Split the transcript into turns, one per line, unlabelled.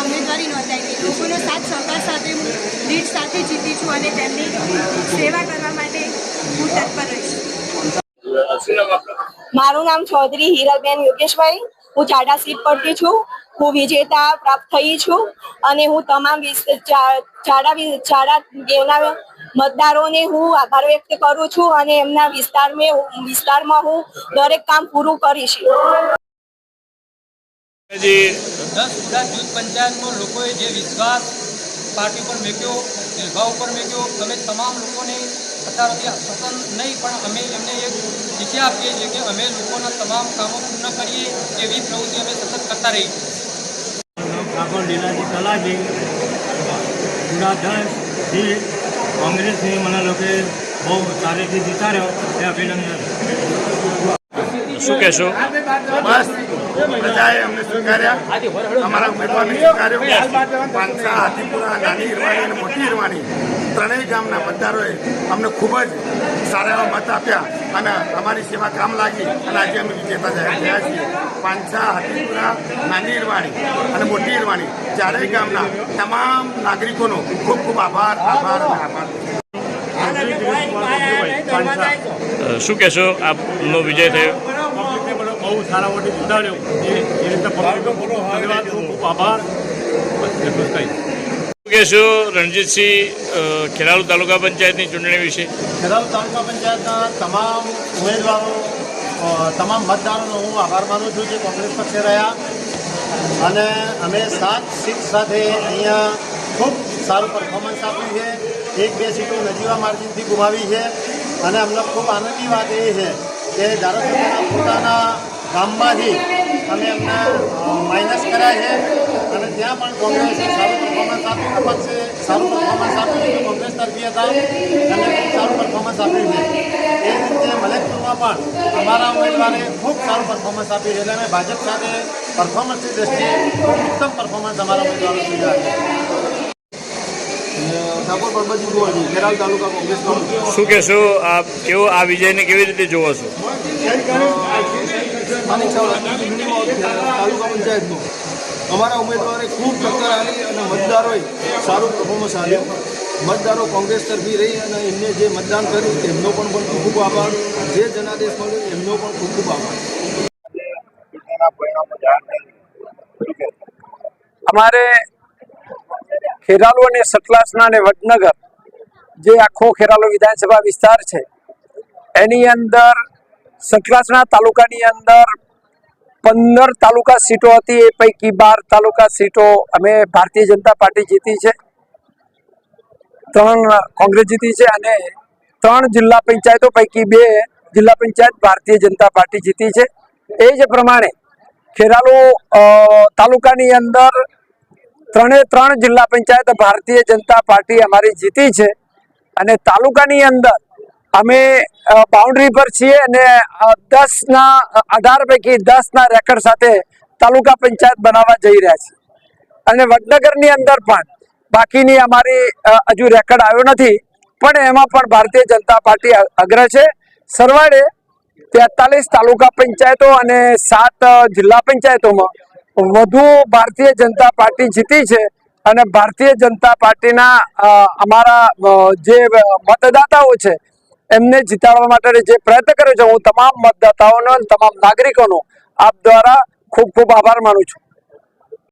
ઉમેદવારી નોંધાવી લોકોનો સાથ સહકાર સાથે હું લીડ સાથે જીતી છું અને તેમની સેવા કરવા માટે હું તત્પર રહીશ।
મારું નામ ચૌધરી હીરાબેન યોગેશભાઈ, હું ચાડા સીટ પરથી છું। હું વિજેતા પ્રાપ્ત થઈ છું અને હું તમામ ચાડા દેવના મતદારોને હું આભાર વ્યક્ત કરું છું અને એમના વિસ્તારમાં હું દરેક કામ પૂરું કરીશ।
10 જૂથ પંચાયતમાં લોકોએ જે વિશ્વાસ પાર્ટી પર મૂક્યો, નિભાવ પર મૂક્યો, અમે તમામ લોકોને અત્યારથી પસંદ નહીં પણ અમે એમને એક દિશા આપીએ છીએ કે અમે લોકોના તમામ કામો પૂર્ણ કરીએ એવી પ્રવૃત્તિ અમે સતત કરતા રહીએ।
ઠાકોર લીલાજી તલાજી ગુણાધનજી કોંગ્રેસની મને લોકો બહુ સારીથી જીતાડ્યો એ અભિનંદન।
શું કહેશો?
બસ પ્રજાએ અમને સ્વીકાર્યા, અમારા ઉમેદવારને સ્વીકાર્યો। પાંચસા, હાથીપુરા, નાની ઈરવાણી અને મોટી ઈરવાણી ત્રણેય ગામના મતદારોએ અમને ખૂબ જ સારા એવા મત આપ્યા અને અમારી સેવા કામ લાગી અને આજે અમે વિજેતા જાહેર થયા છીએ। પાંચસા, હાથીપુરા, નાની ઈરવાણી અને મોટી ઈરવાણી ચારેય ગામના તમામ નાગરિકોનો ખૂબ ખૂબ આભાર આભાર અને આભાર।
શું કહેશો આપનો વિજય થયો?
બહુ સારા વોટે જીતાડ્યો એ રીતે ધન્યવાદ, ખૂબ આભાર।
શું કહેશો રણજીતસિંહ ખેરાલુ તાલુકા પંચાયતની ચૂંટણી વિશે?
ખેરાલુ તાલુકા પંચાયતના તમામ ઉમેદવારો, તમામ મતદારોનો હું આભાર માનું છું જે કોંગ્રેસ પક્ષે રહ્યા અને અમે 7 સીટ સાથે અહીંયા ખૂબ સારું પરફોર્મન્સ આપ્યું છે। 1-2 સીટો નજીવા માર્જિનથી ગુમાવી છે અને અમને ખૂબ આનંદની વાત એ છે કે ધારાસભ્યના પોતાના ગામમાંથી અમે એમને માઇનસ કર્યા છે અને ત્યાં પણ કોંગ્રેસે સારું પરફોર્મન્સ આપ્યું, અપક્ષે સારું પરફોર્મન્સ આપ્યું છે, કોંગ્રેસ તરફી હતા અને ખૂબ સારું પરફોર્મન્સ આપ્યું છે। એ રીતે મલેકપુરમાં પણ અમારા ઉમેદવારે ખૂબ સારું પરફોર્મન્સ આપ્યું છે એટલે અમે ભાજપ સાથે પરફોર્મન્સની દ્રષ્ટિએ ખૂબ ઉત્તમ પરફોર્મન્સ અમારા ઉમેદવારો સ્વીકાર્યા। ઠાકોર પરબતજી ગોવાજી, ખેરાલ તાલુકા કોંગ્રેસ।
શું કહેશો આપ, કેવો આ વિજયને કેવી રીતે જોવો છો?
તાલુકા પંચાયતનો અમારા ઉમેદવારે ખૂબ ટક્કર આપી અને મતદારોએ સારું પરફોર્મન્સ આપ્યું। મતદારો કોંગ્રેસ તરફી રહી અને એમને જે મતદાન કર્યું તેમનો પણ ખૂબ ખૂબ આભાર, જે જનાદેશ મળ્યો એમનો પણ ખૂબ ખૂબ આભાર।
અમારે ખેરાલુ અને સતલાસના અને વડનગર જે આખો ખેરાલુ વિધાનસભા વિસ્તાર છે એની અંદર સતલાસના તાલુકાની અંદર 15 તાલુકા સીટો હતી, એ પૈકી 12 તાલુકા સીટો અમે ભારતીય જનતા પાર્ટી જીતી છે, 3 કોંગ્રેસ જીતી છે અને 3 જિલ્લા પંચાયતો પૈકી 2 જિલ્લા પંચાયત ભારતીય જનતા પાર્ટી જીતી છે। એ જ પ્રમાણે ખેરાલુ તાલુકાની અંદર 3 જિલ્લા પંચાયત ભારતીય જનતા પાર્ટી અમારી જીતી છે અને તાલુકાની અંદર અમે બાઉન્ડ્રી પર છીએ અને 18 પૈકી 10ના રેકર્ડ સાથે તાલુકા પંચાયત બનાવવા જઈ રહ્યા છે અને વડનગરની અંદર પણ બાકીની અમારી હજુ રેકર્ડ આવ્યો નથી પણ એમાં પણ ભારતીય જનતા પાર્ટી અગ્ર છે। સરવાળે 43 તાલુકા પંચાયતો અને 7 જિલ્લા પંચાયતોમાં વધુ ભારતીય જનતા પાર્ટી જીતી છે અને ભારતીય જનતા પાર્ટીના અમારા જે મતદાતાઓ છે એમને જીતાડવા માટે જે પ્રયત્ન કર્યો છે, હું તમામ મતદાતાઓનો તમામ નાગરિકોનો આપ દ્વારા ખૂબ ખૂબ આભાર માનું છું।